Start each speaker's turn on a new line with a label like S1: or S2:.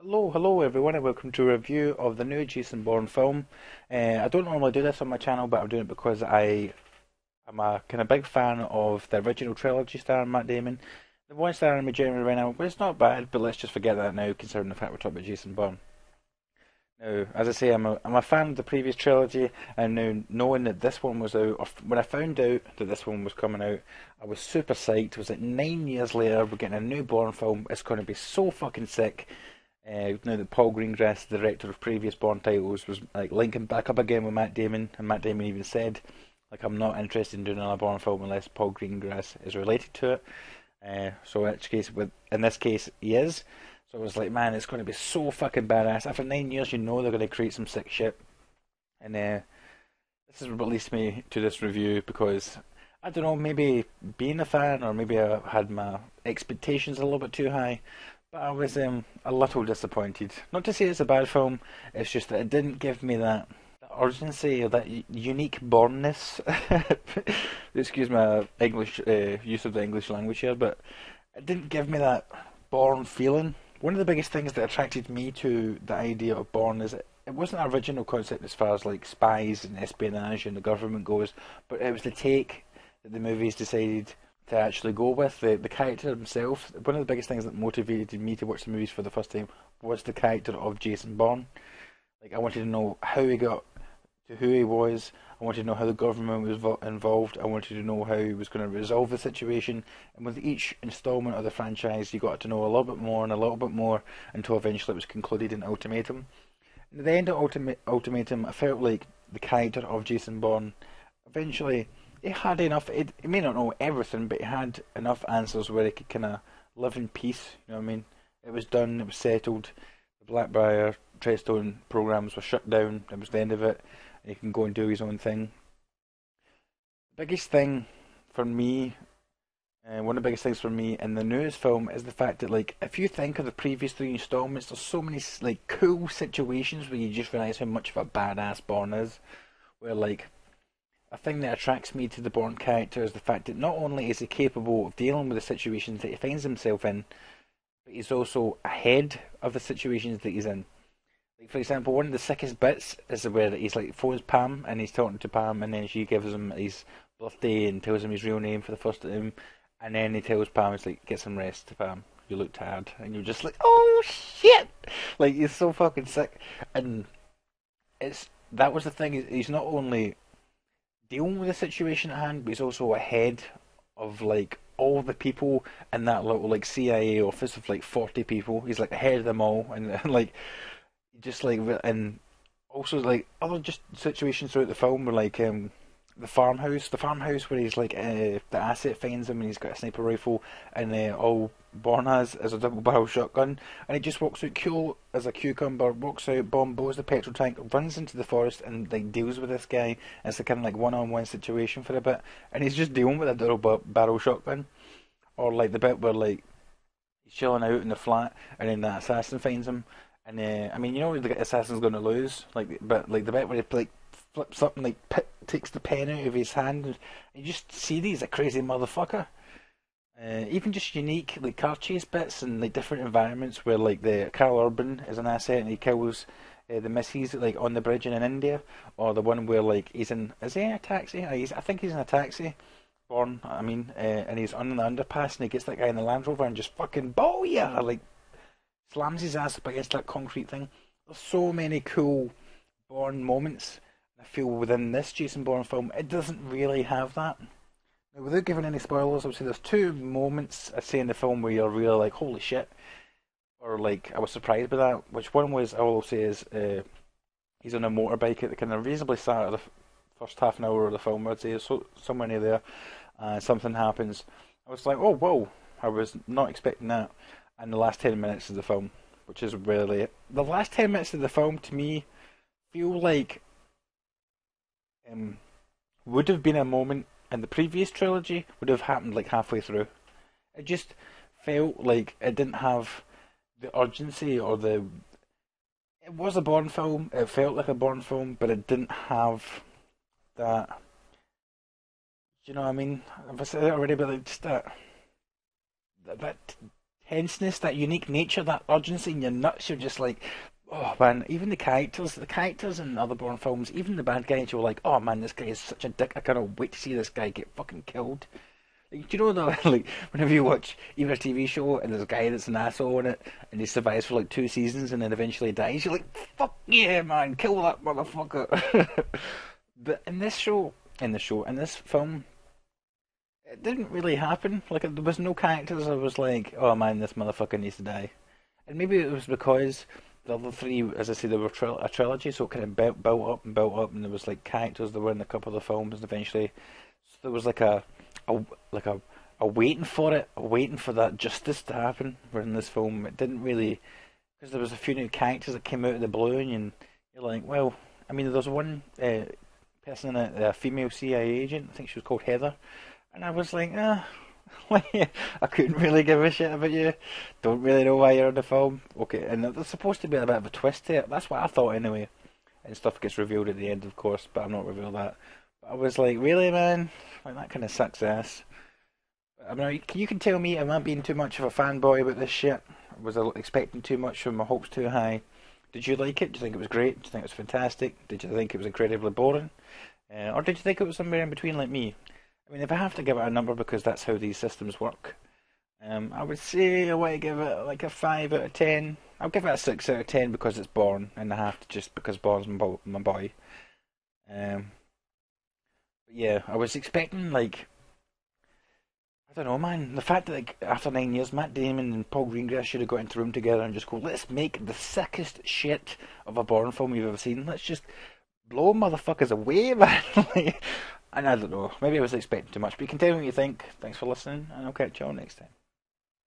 S1: Hello everyone, and welcome to a review of the new Jason Bourne film. I don't normally do this on my channel, but I'm doing it because I am a kind of big fan of the original trilogy starring Matt Damon. The one starring me, Jeremy Renner, well, it's not bad, but let's just forget that now, considering the fact we're talking about Jason Bourne. Now, as I say, I'm a fan of the previous trilogy, and now knowing that this one was out, when I found out that this one was coming out, I was super psyched. It was like 9 years later, we're getting a new Bourne film. It's going to be so fucking sick. Now that Paul Greengrass, the director of previous Bond titles, was like linking back up again with Matt Damon, and Matt Damon even said, like, I'm not interested in doing another Bond film unless Paul Greengrass is related to it. So in this case, he is. So I was like, man, it's going to be so fucking badass. After 9 years, you know they're going to create some sick shit. And this has released me to this review because I don't know, maybe being a fan, or maybe I had my expectations a little bit too high. But I was a little disappointed. Not to say it's a bad film, it's just that it didn't give me that urgency or that unique bornness. Excuse my English use of the English language here, but it didn't give me that Bourne feeling. One of the biggest things that attracted me to the idea of Bourne is it wasn't an original concept as far as like spies and espionage and the government goes, but it was the take that the movies decided to actually go with. The character himself. One of the biggest things that motivated me to watch the movies for the first time was the character of Jason Bourne. Like, I wanted to know how he got to who he was. I wanted to know how the government was involved. I wanted to know how he was going to resolve the situation. And with each installment of the franchise, you got to know a little bit more and a little bit more until eventually it was concluded in Ultimatum. And at the end of Ultimatum, I felt like the character of Jason Bourne eventually he had enough. He may not know everything, but he had enough answers where he could kind of live in peace. You know what I mean? It was done. It was settled. The Blackbriar, Treadstone programs were shut down. It was the end of it. And he can go and do his own thing. The biggest thing for me, one of the biggest things for me in the newest film is the fact that, like, if you think of the previous three installments, there's so many like cool situations where you just realise how much of a badass Bourne is. Where, like, a thing that attracts me to the Bourne character is the fact that not only is he capable of dealing with the situations that he finds himself in, but he's also ahead of the situations that he's in. Like, for example, one of the sickest bits is where he's like phones Pam and he's talking to Pam, and then she gives him his birthday and tells him his real name for the first time, and then he tells Pam, it's like, get some rest, Pam. You look tired, and you're just like, oh shit! Like, he's so fucking sick, and that was the thing. He's not only dealing with the situation at hand, but he's also ahead of like all the people in that little like CIA office of like 40 people. He's like ahead of them all, and like just like and also like other just situations throughout the film were like the farmhouse where he's like the asset finds him and he's got a sniper rifle, and all Bourne has is a double barrel shotgun, and he just walks out cool as a cucumber, walks out, bombs the petrol tank, runs into the forest and like deals with this guy. And it's a kind of like one-on-one situation for a bit, and he's just dealing with a double barrel shotgun. Or like the bit where like he's chilling out in the flat, and then the assassin finds him, and I mean, you know the assassin's going to lose, like, but like the bit where he like flips up and like takes the pen out of his hand, and you just see he's a crazy motherfucker. Even just unique like car chase bits and like different environments where like the Carl Urban is an asset and he kills the missies like on the bridge in India, or the one where like he's in, is he in a taxi? I think he's in a taxi. Born, I mean, and he's on the underpass and he gets that guy in the Land Rover and just fucking booyah, like slams his ass up against that concrete thing. There's so many cool Bourne moments. I feel within this Jason Bourne film, it doesn't really have that. Now, without giving any spoilers, I would say there's two moments I say in the film where you're really like, holy shit, or like I was surprised by that. Which one was, I will say, is he's on a motorbike at the kind of reasonably start of the first half an hour of the film. I'd say so somewhere near there. Something happens. I was like, oh whoa, I was not expecting that. And the last 10 minutes of the film, which is really it. The last 10 minutes of the film to me feel like would have been a moment in the previous trilogy, would have happened like halfway through. It just felt like it didn't have the urgency or the. It was a Bourne film. It felt like a Bourne film, but it didn't have that. Do you know what I mean? I've said it already, but like just that tenseness, that unique nature, that urgency in your nuts. You're just like, oh man. Even the characters in other Bourne films, even the bad guys, you're like, oh man, this guy is such a dick. I cannot wait to see this guy get fucking killed. Like, do you know that, like, whenever you watch even a TV show and there's a guy that's an asshole in it and he survives for like 2 seasons and then eventually dies, you're like, fuck yeah, man, kill that motherfucker. But in this film, it didn't really happen. Like, there was no characters I was like, oh man, this motherfucker needs to die. And maybe it was because the other three, as I say, they were a trilogy, so it kind of built up and built up, and there was like characters that were in a couple of the films, and eventually so there was like a like a waiting for it, a waiting for that justice to happen. Where in this film, it didn't really, because there was a few new characters that came out of the blue, and you're like, well, I mean, there's one person in it, a female CIA agent. I think she was called Heather, and I was like, ah. I couldn't really give a shit about you. Don't really know why you're in the film. Okay, and there's supposed to be a bit of a twist to it. That's what I thought anyway. And stuff gets revealed at the end, of course, but I'm not revealed that. But I was like, really, man? Like, that kind of sucks ass. I mean, you can tell me am I being too much of a fanboy about this shit? Was I expecting too much? Were my hopes too high? Did you like it? Do you think it was great? Do you think it was fantastic? Did you think it was incredibly boring? Or did you think it was somewhere in between like me? I mean, if I have to give it a number because that's how these systems work, I would say I want to give it like a 5 out of 10. I'll give it a 6 out of 10 because it's Bourne, and I have to just because Bourne's my boy. But yeah, I was expecting like, I don't know, man. The fact that like, after 9 years, Matt Damon and Paul Greengrass should have got into a room together and just go, let's make the sickest shit of a Bourne film you've ever seen. Let's just blow motherfuckers away, man. Like, and I don't know, maybe I was expecting too much, but you can tell me what you think. Thanks for listening, and I'll catch you all next time.